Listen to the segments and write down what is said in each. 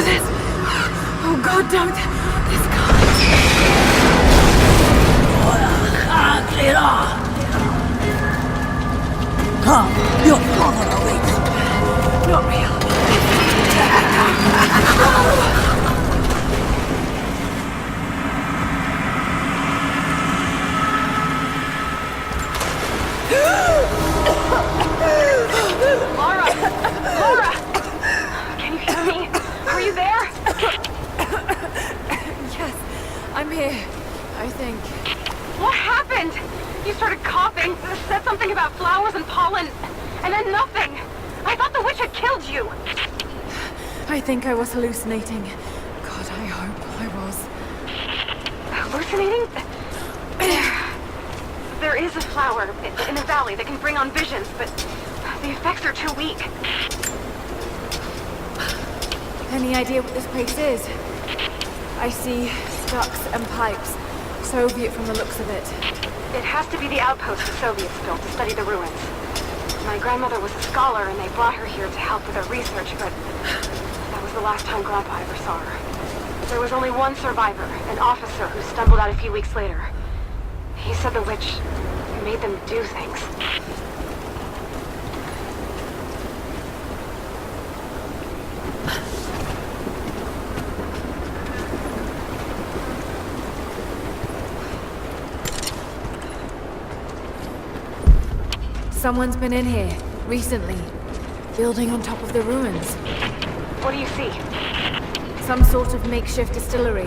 this. Oh God, don't. This can't. Clear off! Come, your father awaits. Not real. Laura! Laura! Can you hear me? Are you there? Yes, I'm here. I think. What happened? You started coughing, said something about flowers and pollen, and then nothing. I thought the witch had killed you. I think I was hallucinating. God, I hope I was. Hallucinating? There is a flower in a valley that can bring on visions, but the effects are too weak. Any idea what this place is? I see ducts and pipes. Soviet from the looks of it. It has to be the outpost the Soviets built to study the ruins. My grandmother was a scholar and they brought her here to help with her research, but that was the last time Grandpa ever saw her. There was only one survivor, an officer who stumbled out a few weeks later. He said the witch made them do things. Someone's been in here, recently. Building on top of the ruins. What do you see? Some sort of makeshift distillery.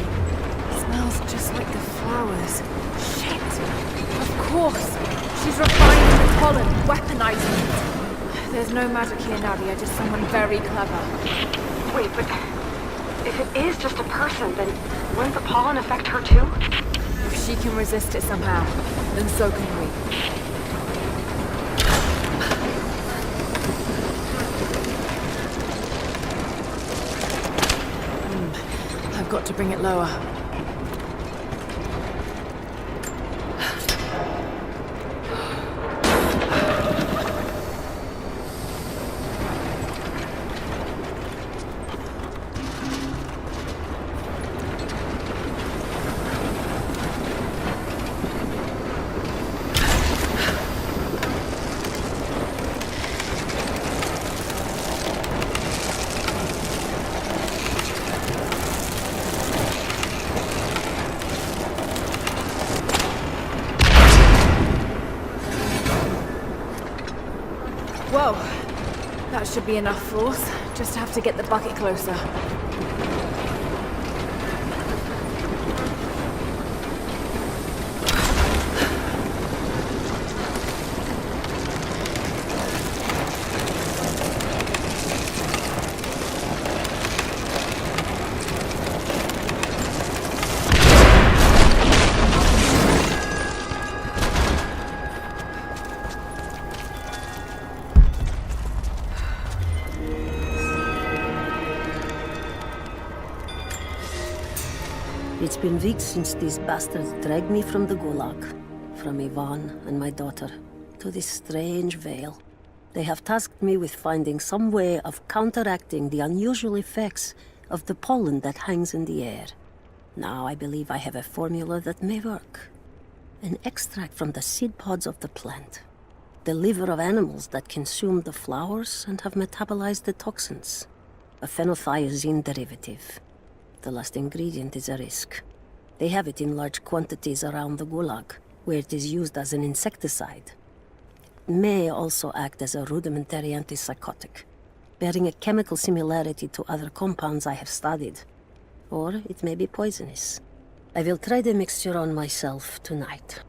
Smells just like the flowers. Shit! Of course! She's refining the pollen, weaponizing it. There's no magic here, Nadia, just someone very clever. Wait, but if it is just a person, then wouldn't the pollen affect her too? If she can resist it somehow, then so can we. I've got to bring it lower. Whoa, that should be enough force. Just have to get the bucket closer. It's been weeks since these bastards dragged me from the Gulag, from Ivan and my daughter, to this strange vale. They have tasked me with finding some way of counteracting the unusual effects of the pollen that hangs in the air. Now I believe I have a formula that may work. An extract from the seed pods of the plant. The liver of animals that consumed the flowers and have metabolized the toxins. A phenothiazine derivative. The last ingredient is a risk. They have it in large quantities around the Gulag, where it is used as an insecticide. It may also act as a rudimentary antipsychotic, bearing a chemical similarity to other compounds I have studied. Or it may be poisonous. I will try the mixture on myself tonight.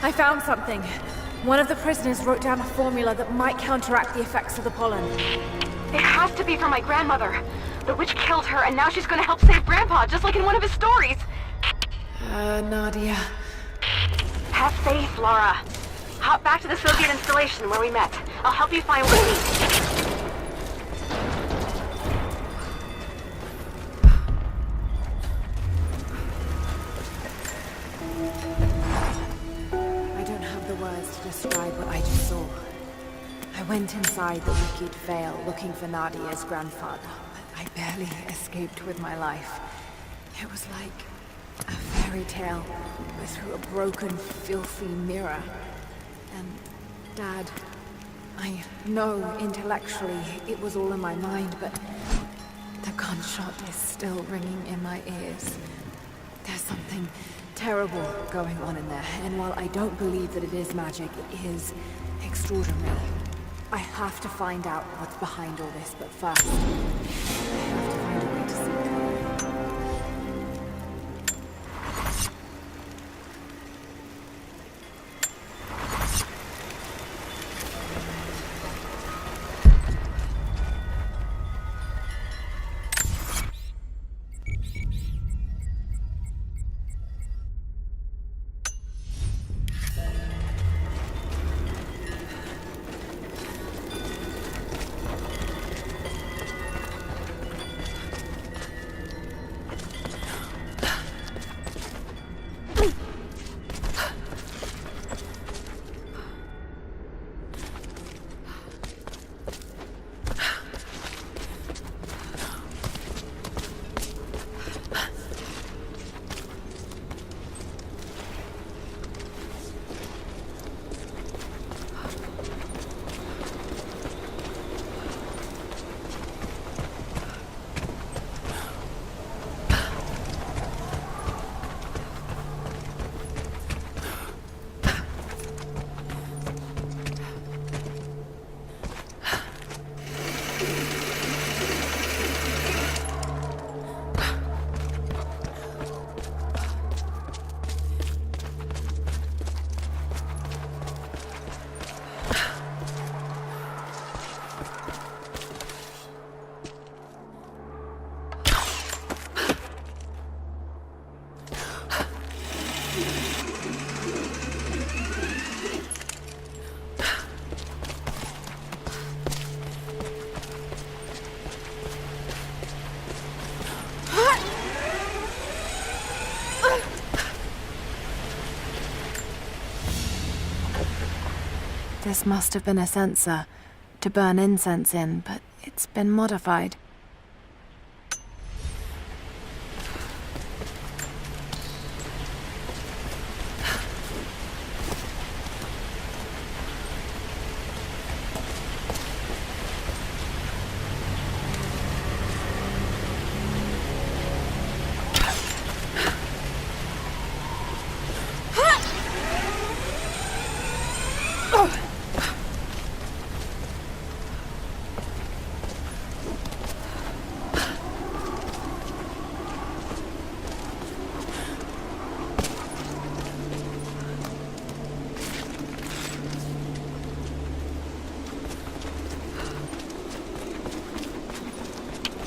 I found something. One of the prisoners wrote down a formula that might counteract the effects of the pollen. It has to be for my grandmother. The witch killed her, and now she's gonna help save Grandpa, just like in one of his stories. Nadia. Have faith, Laura. Hop back to the Soviet installation where we met. I'll help you find what you need. I don't have the words to describe what I just saw. I went inside. inside the wicked Vale looking for Nadia's grandfather, but I barely escaped with my life. It was like a fairy tale, but through a broken, filthy mirror. And Dad, I know intellectually it was all in my mind, but the gunshot is still ringing in my ears. There's something terrible going on in there, and while I don't believe that it is magic, it is extraordinary. I have to find out what's behind all this, but first, I have to find a way to see her. This must have been a censer to burn incense in, but it's been modified.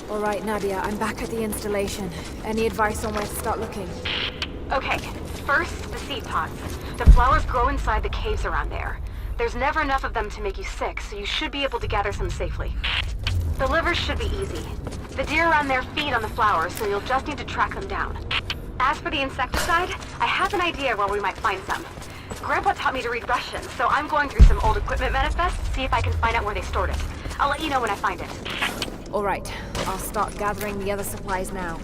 All right, Nadia, I'm back at the installation. Any advice on where to start looking? Okay, first, the seed pods. The flowers grow inside the caves around there. There's never enough of them to make you sick, so you should be able to gather some safely. The livers should be easy. The deer around there feed on the flowers, so you'll just need to track them down. As for the insecticide, I have an idea where we might find some. Grandpa taught me to read Russian, so I'm going through some old equipment manifests to see if I can find out where they stored it. I'll let you know when I find it. All right, I'll start gathering the other supplies now.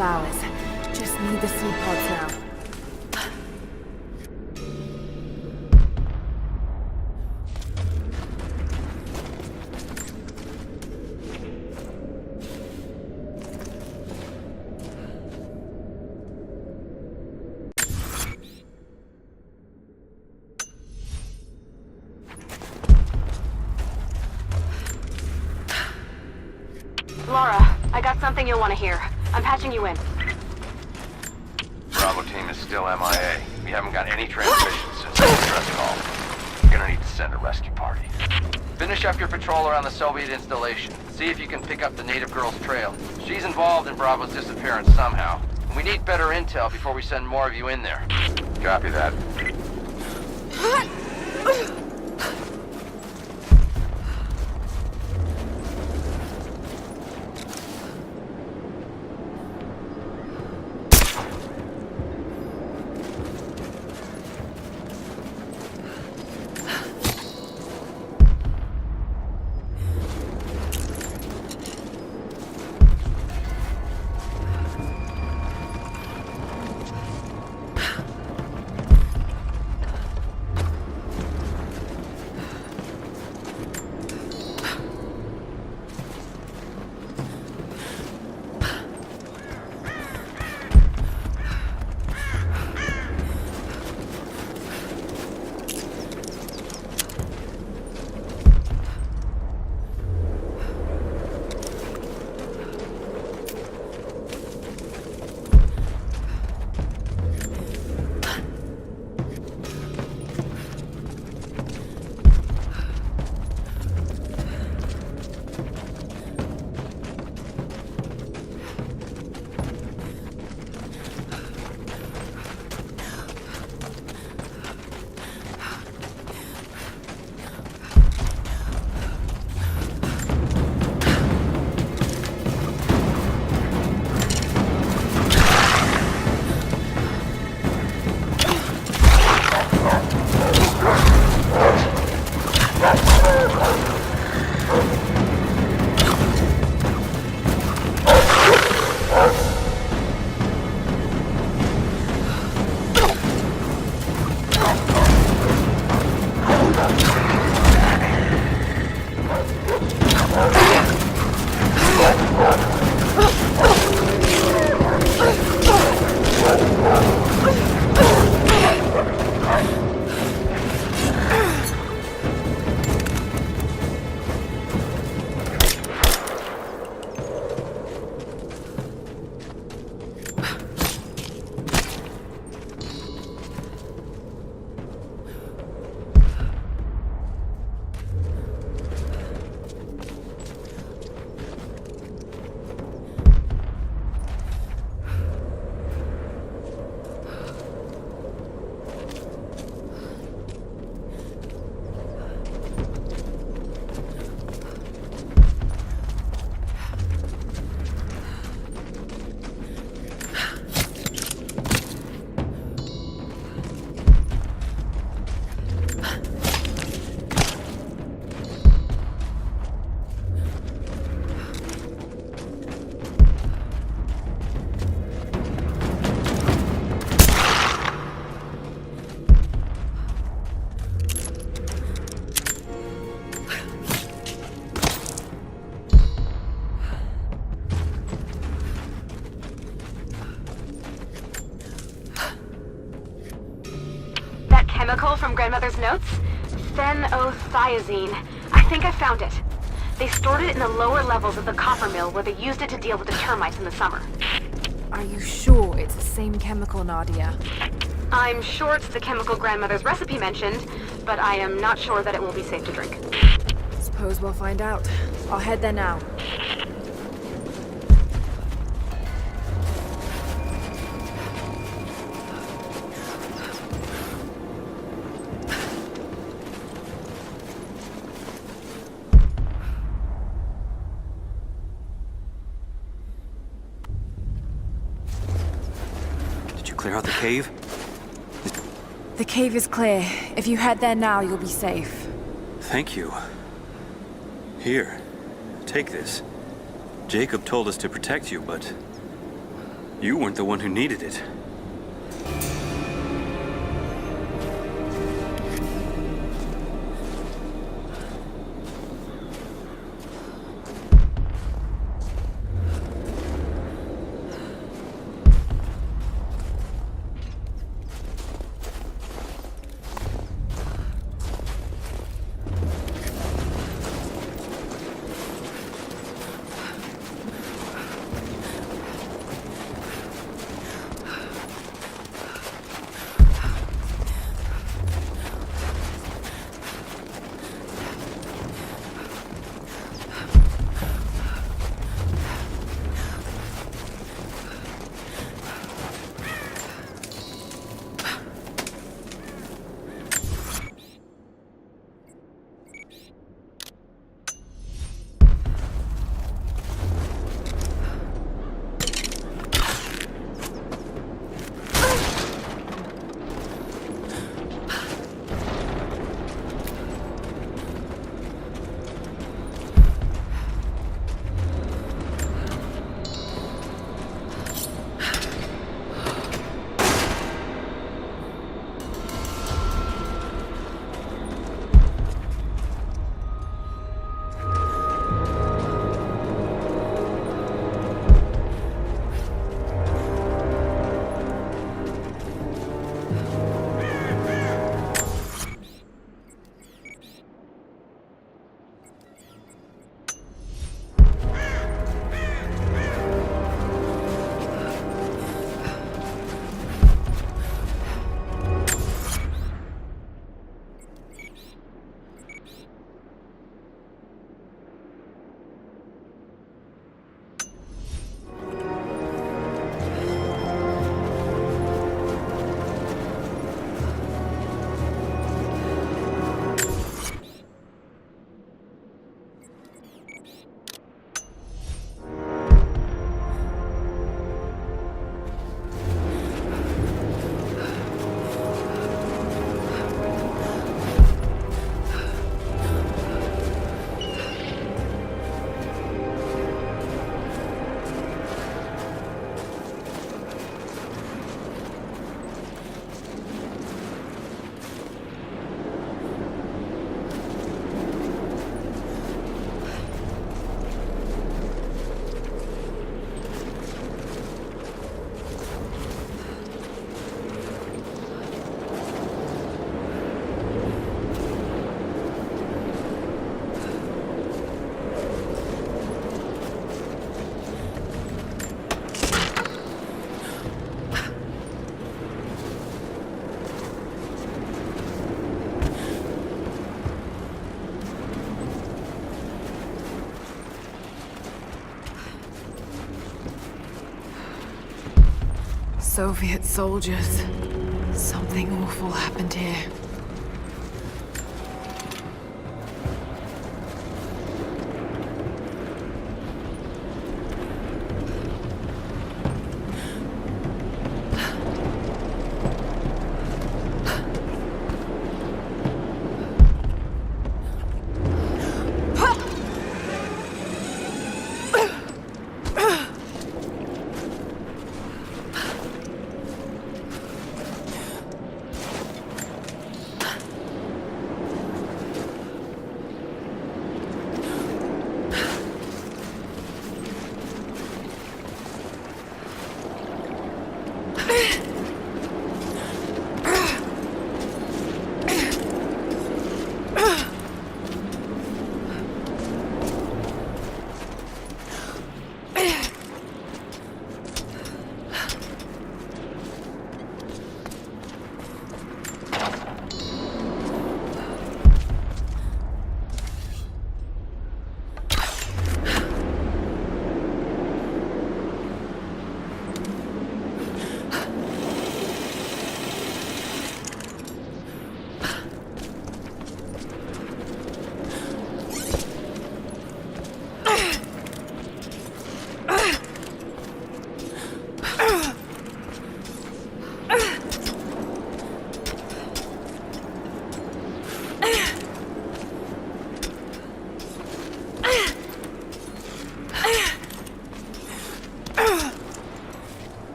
flowers. Just need the seed pods now. Laura, I got something you'll want to hear. I'm patching you in. Bravo team is still MIA. We haven't got any transmissions since the distress call. We're gonna need to send a rescue party. Finish up your patrol around the Soviet installation. See if you can pick up the native girl's trail. She's involved in Bravo's disappearance somehow. And we need better intel before we send more of you in there. Copy that. Chemical from Grandmother's notes? Phenothiazine. I think I found it. They stored it in the lower levels of the copper mill where they used it to deal with the termites in the summer. Are you sure it's the same chemical, Nadia? I'm sure it's the chemical Grandmother's recipe mentioned, but I am not sure that it will be safe to drink. Suppose we'll find out. I'll head there now. Clear out the cave? The cave is clear. If you head there now, you'll be safe. Thank you. Here, take this. Jacob told us to protect you, but You weren't the one who needed it. Soviet soldiers. Something awful happened here.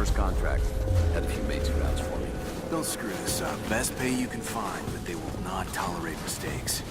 first contract. Had a few mates who vouched for me. Don't screw this up. Best pay you can find, but they will not tolerate mistakes.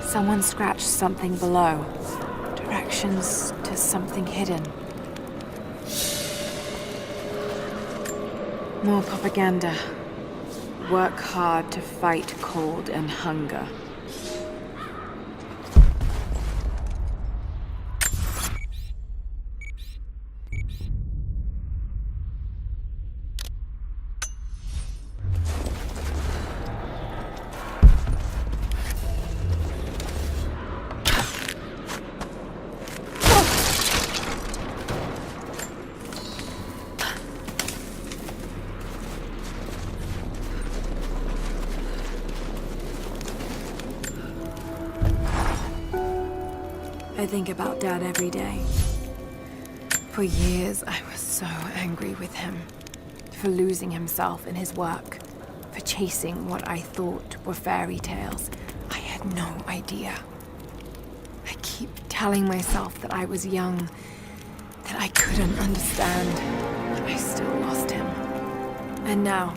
Someone scratched something below. Directions to something hidden. More propaganda. Work hard to fight cold and hunger. I think about Dad every day. For years, I was so angry with him. For losing himself in his work. For chasing what I thought were fairy tales. I had no idea. I keep telling myself that I was young, that I couldn't understand, but I still lost him. And now,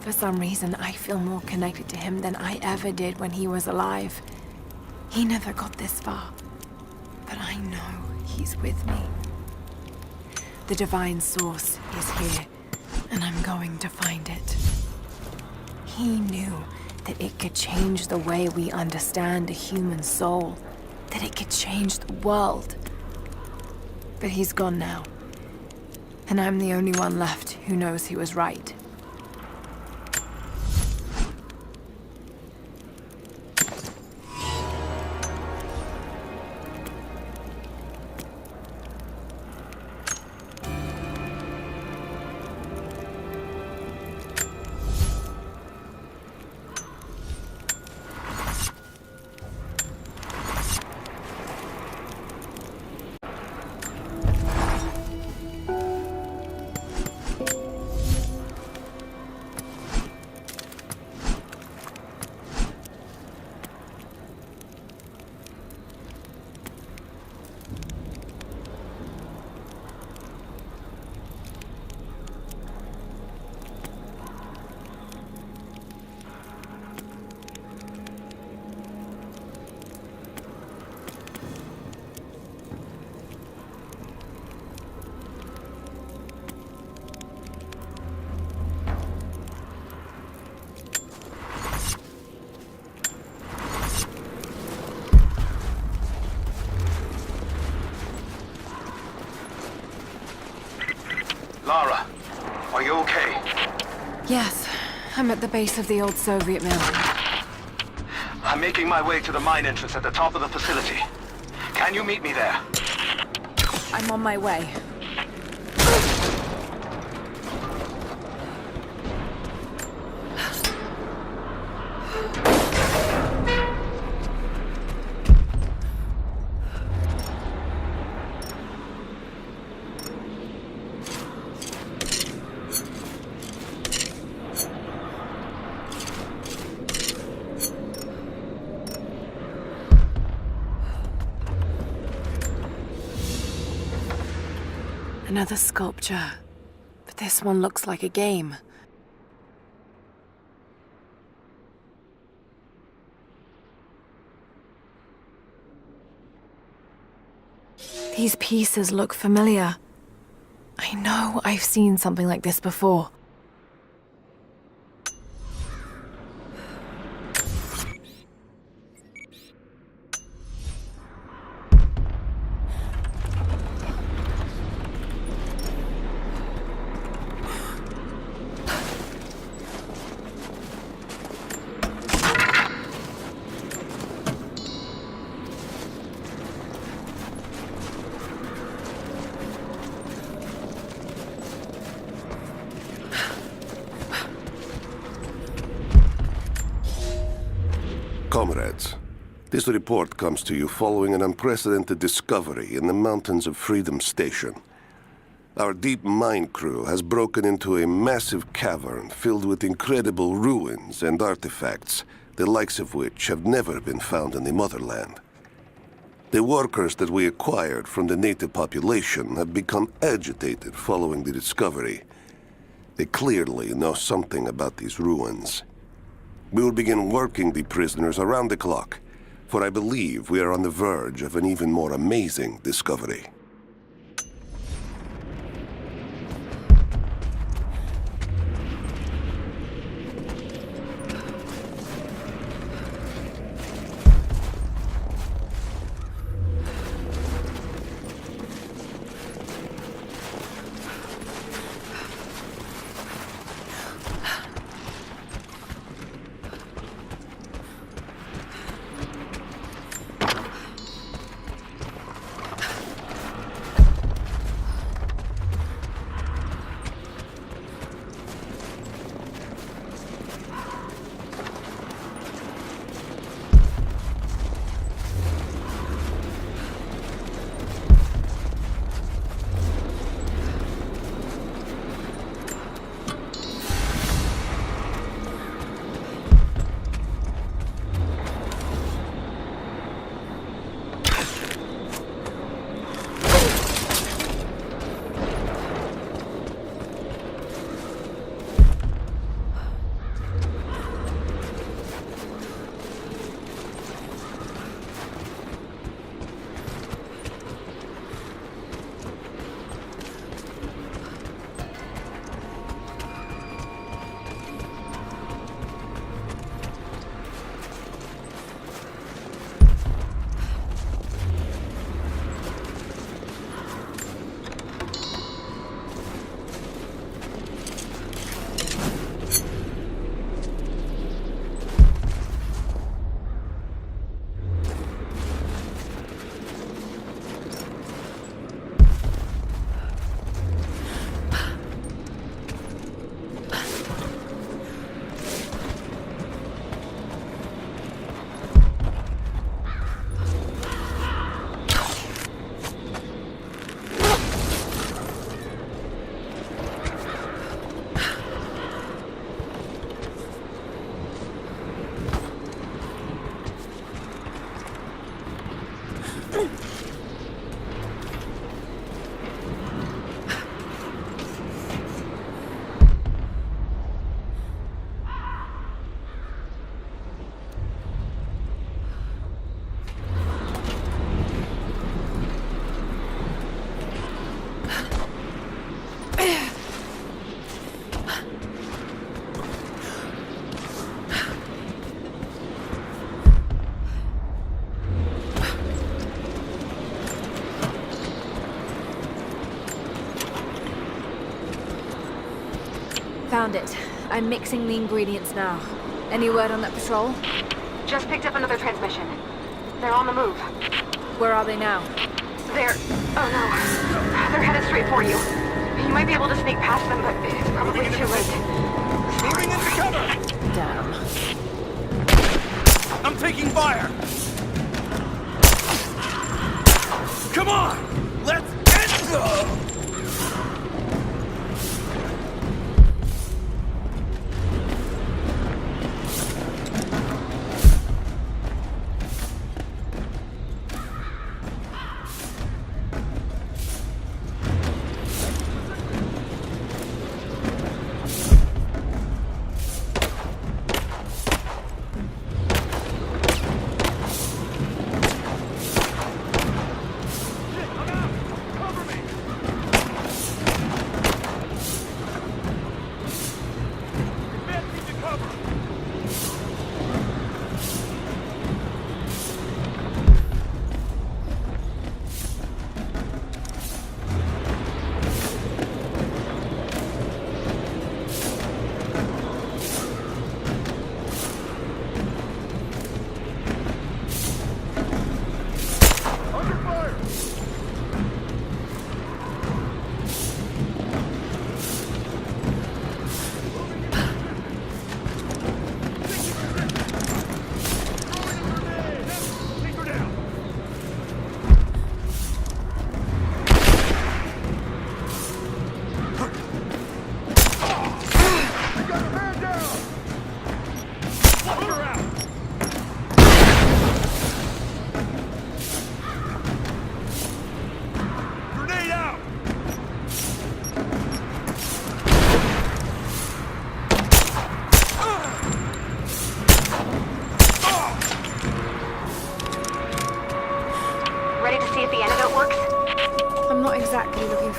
for some reason, I feel more connected to him than I ever did when he was alive. He never got this far. But I know he's with me. The divine source is here, and I'm going to find it. He knew that it could change the way we understand a human soul, that it could change the world. But he's gone now, and I'm the only one left who knows he was right. Lara, are you okay? Yes, I'm at the base of the old Soviet mill. I'm making my way to the mine entrance at the top of the facility. Can you meet me there? I'm on my way. Another sculpture. But this one looks like a game. These pieces look familiar. I know I've seen something like this before. Comrades, this report comes to you following an unprecedented discovery in the mountains of Freedom Station. Our deep mine crew has broken into a massive cavern filled with incredible ruins and artifacts, the likes of which have never been found in the motherland. The workers that we acquired from the native population have become agitated following the discovery. They clearly know something about these ruins. We will begin working the prisoners around the clock, for I believe we are on the verge of an even more amazing discovery. Found it. I'm mixing the ingredients now. Any word on that patrol? Just picked up another transmission. They're on the move. Where are they now? They're... oh no. They're headed straight for you. You might be able to sneak past them, but it's probably too late. Moving into cover! Damn. I'm taking fire! Come on! Let's end them!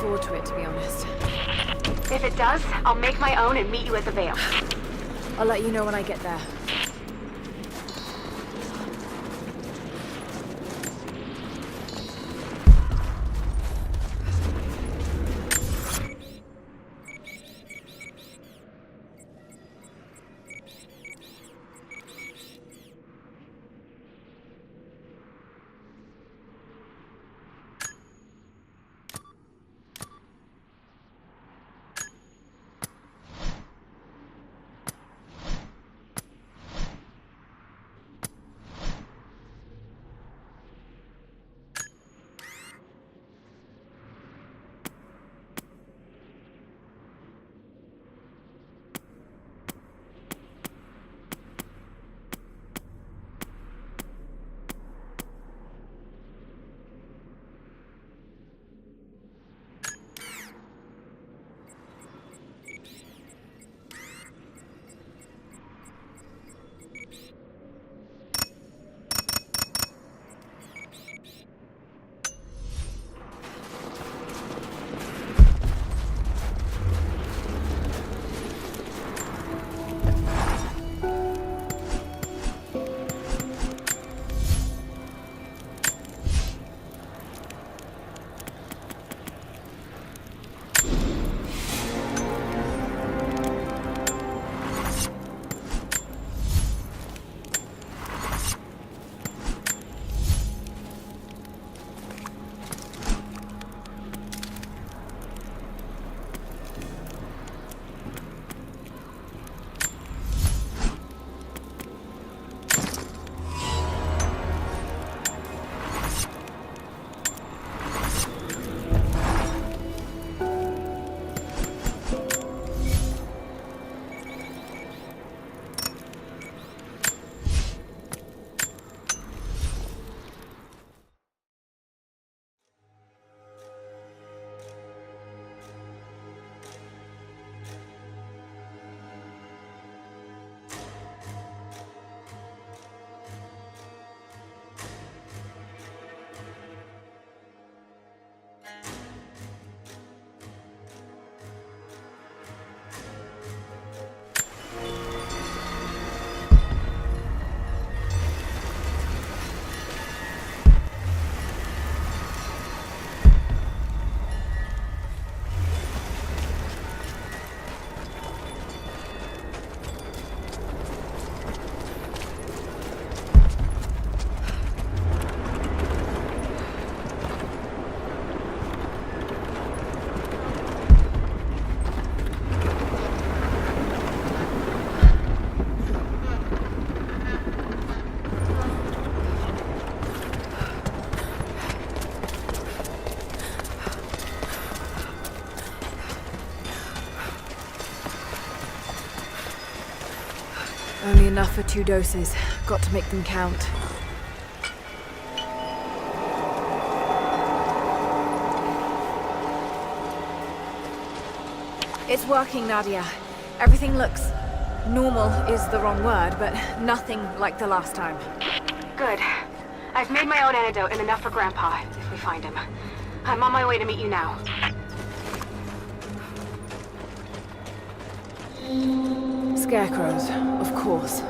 forward to it, to be honest. If it does, I'll make my own and meet you at the Vale. I'll let you know when I get there. Only enough for 2 doses. Got to make them count. It's working, Nadia. Everything looks... normal is the wrong word, but nothing like the last time. Good. I've made my own antidote and enough for Grandpa, if we find him. I'm on my way to meet you now. Scarecrows, of course.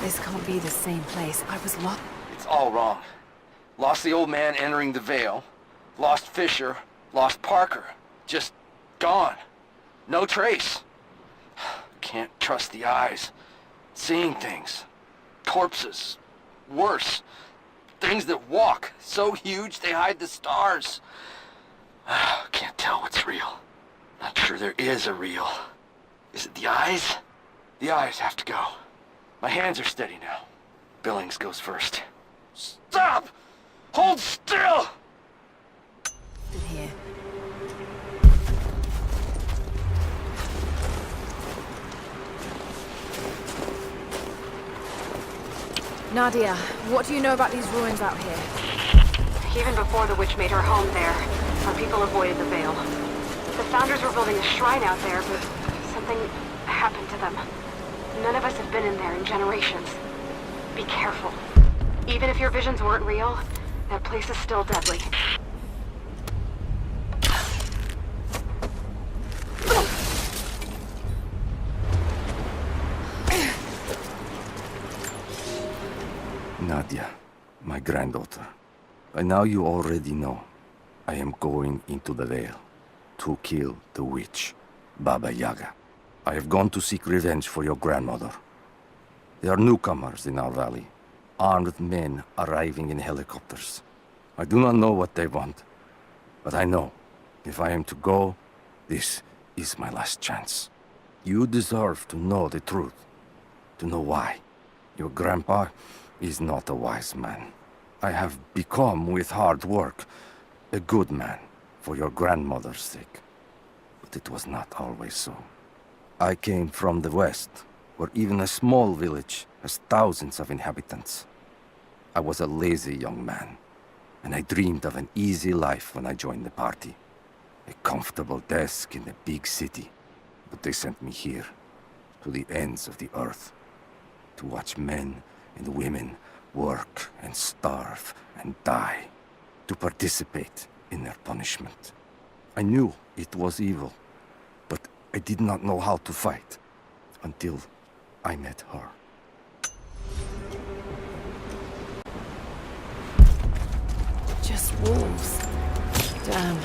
This can't be the same place. I was lost. It's all wrong. Lost the old man entering the Vale. Lost Fisher. Lost Parker. Just gone. No trace. Can't trust the eyes. Seeing things. Corpses. Worse. Things that walk. So huge they hide the stars. Can't tell what's real. Not sure there is a real. Is it the eyes? The eyes have to go. My hands are steady now. Billings goes first. Stop! Hold still! In here. Nadia, what do you know about these ruins out here? Even before the witch made her home there, our people avoided the Vale. The Founders were building a shrine out there, but something happened to them. None of us have been in there in generations. Be careful. Even if your visions weren't real, that place is still deadly. Nadia, my granddaughter. By now you already know. I am going into the Vale to kill the witch, Baba Yaga. I have gone to seek revenge for your grandmother. There are newcomers in our valley, armed men arriving in helicopters. I do not know what they want, but I know if I am to go, this is my last chance. You deserve to know the truth, to know why. Your grandpa is not a wise man. I have become, with hard work, a good man for your grandmother's sake. But it was not always so. I came from the west, where even a small village has thousands of inhabitants. I was a lazy young man, and I dreamed of an easy life when I joined the party. A comfortable desk in a big city. But they sent me here, to the ends of the earth, to watch men and women work and starve and die, to participate in their punishment. I knew it was evil, but I did not know how to fight until I met her. Just wolves. Damn.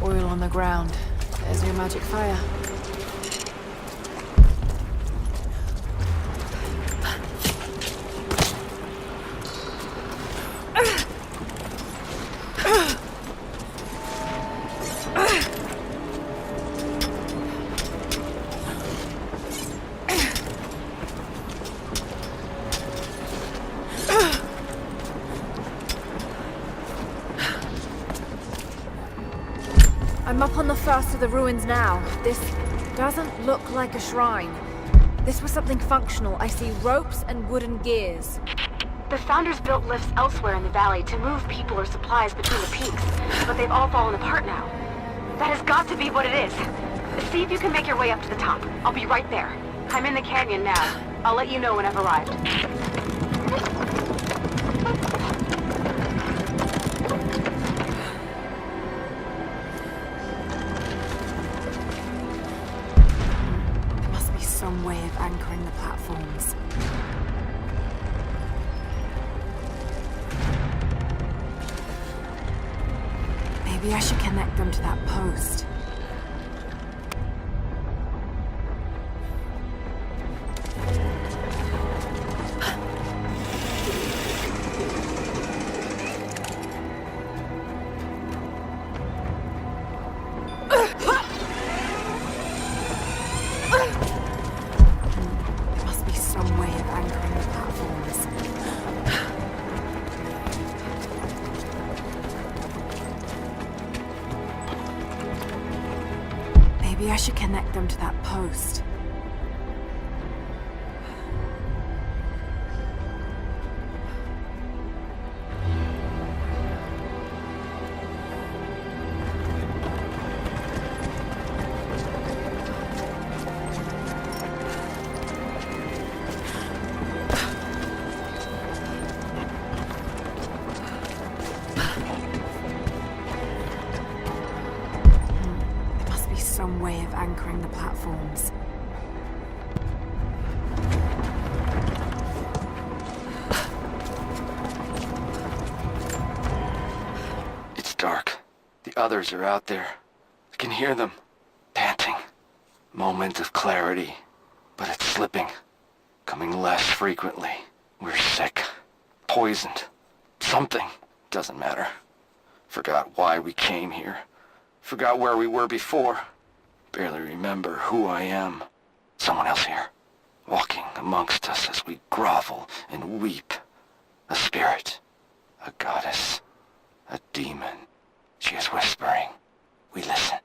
Oil on the ground. There's your magic fire. I'm up on the first of the ruins now. This doesn't look like a shrine. This was something functional. I see ropes and wooden gears. The Founders built lifts elsewhere in the valley to move people or supplies between the peaks, but they've all fallen apart now. That has got to be what it is. See if you can make your way up to the top. I'll be right there. I'm in the canyon now. I'll let you know when I've arrived. Some way of anchoring the platforms. Maybe I should connect them to that post. Maybe I should connect them to that post. Some way of anchoring the platforms. It's dark. The others are out there. I can hear them, panting. Moment of clarity, but it's slipping. Coming less frequently. We're sick. Poisoned. Something. Doesn't matter. Forgot why we came here. Forgot where we were before. Barely remember who I am. Someone else here, walking amongst us as we grovel and weep. A spirit, a goddess, a demon. She is whispering. We listen.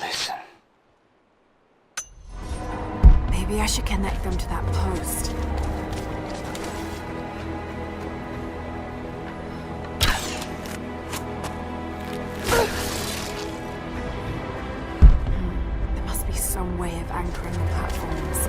Listen. Maybe I should connect them to that post. some way of anchoring the platforms.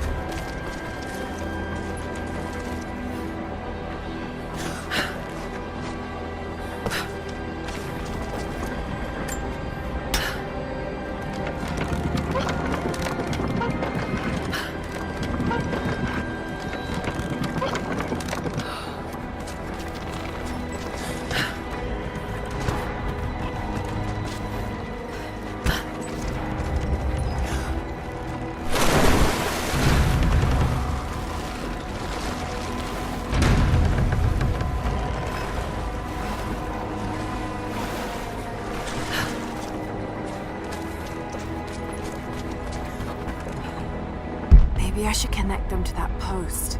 Maybe I should connect them to that post.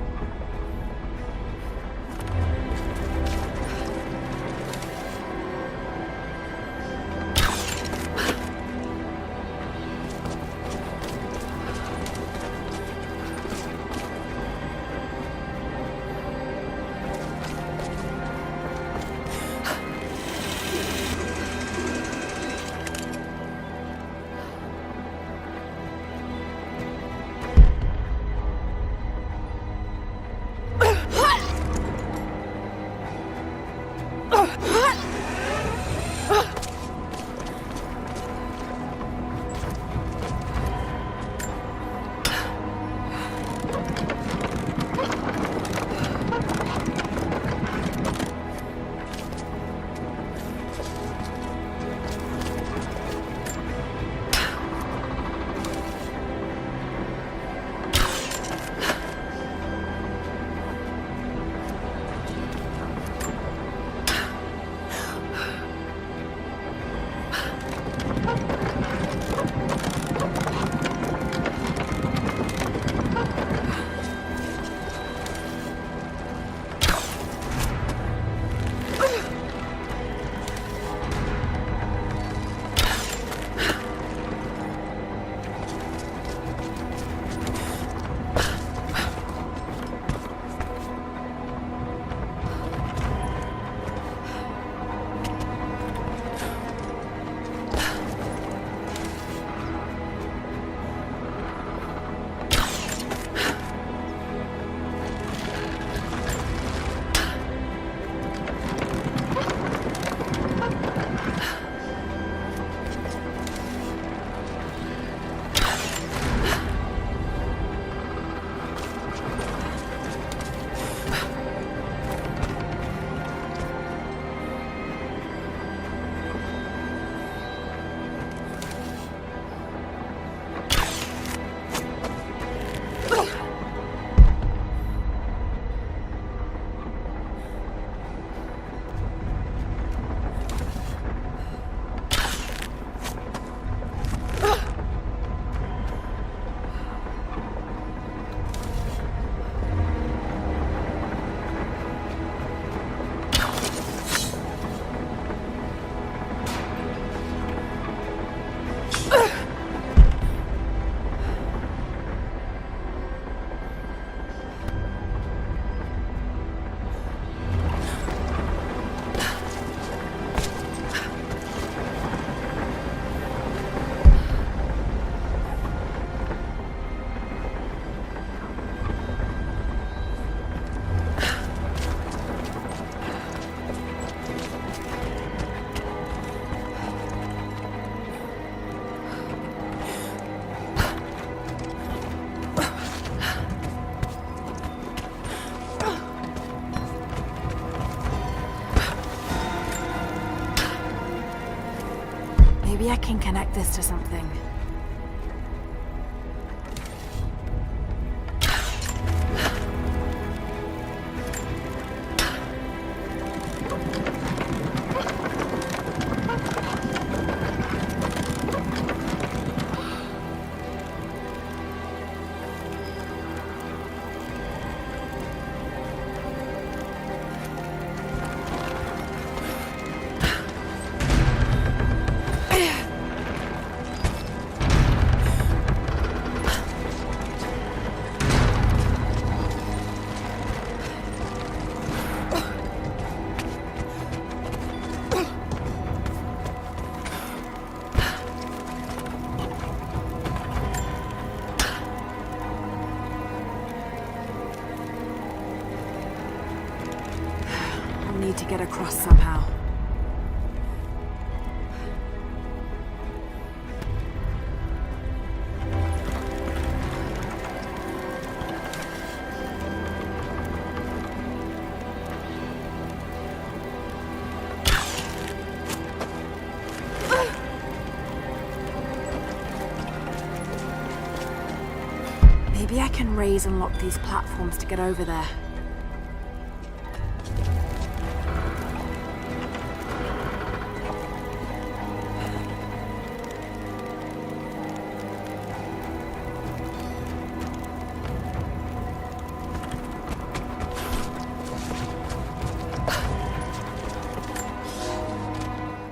Maybe I can connect this to something. get across somehow. Maybe I can raise and lock these platforms to get over there.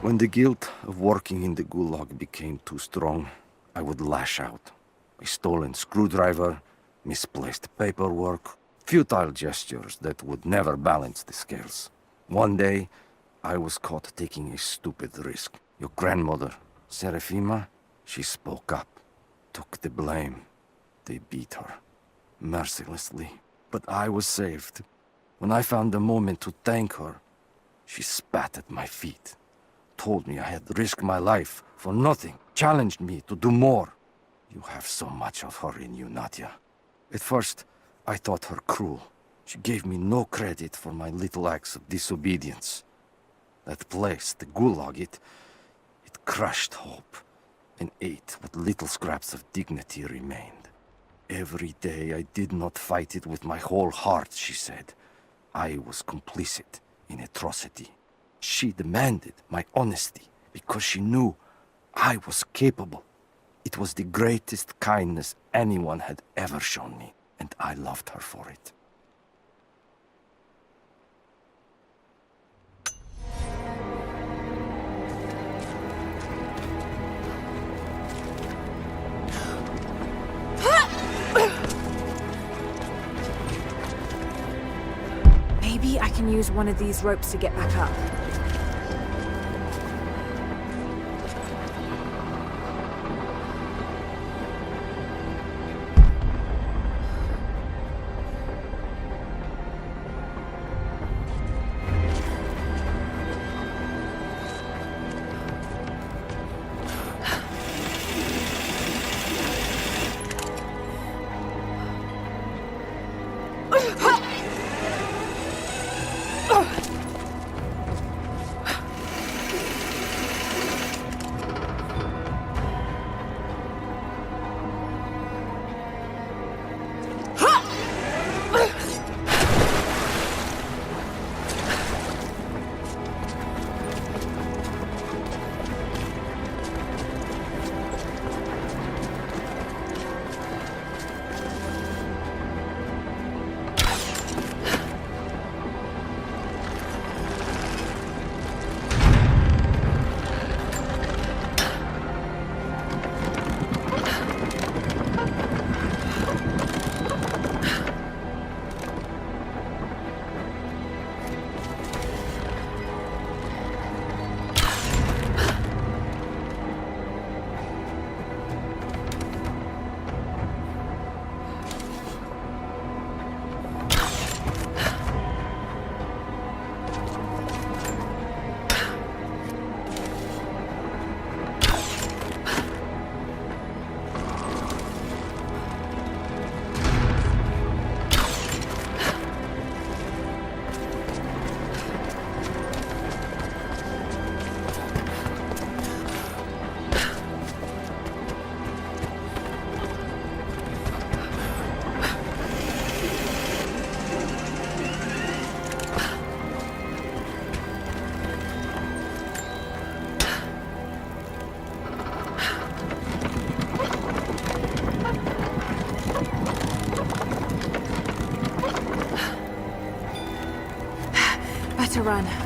When the guilt of working in the Gulag became too strong, I would lash out. A stolen screwdriver, misplaced paperwork, futile gestures that would never balance the scales. One day, I was caught taking a stupid risk. Your grandmother, Serafima, she spoke up, took the blame. They beat her, mercilessly. But I was saved. When I found the moment to thank her, she spat at my feet, told me I had risked my life for nothing, challenged me to do more. You have so much of her in you, Nadia. At first, I thought her cruel. She gave me no credit for my little acts of disobedience. That place, the Gulag, it crushed hope and ate what little scraps of dignity remained. Every day I did not fight it with my whole heart, she said. I was complicit in atrocity. She demanded my honesty because she knew I was capable. It was the greatest kindness anyone had ever shown me, and I loved her for it. Maybe I can use one of these ropes to get back up. To run.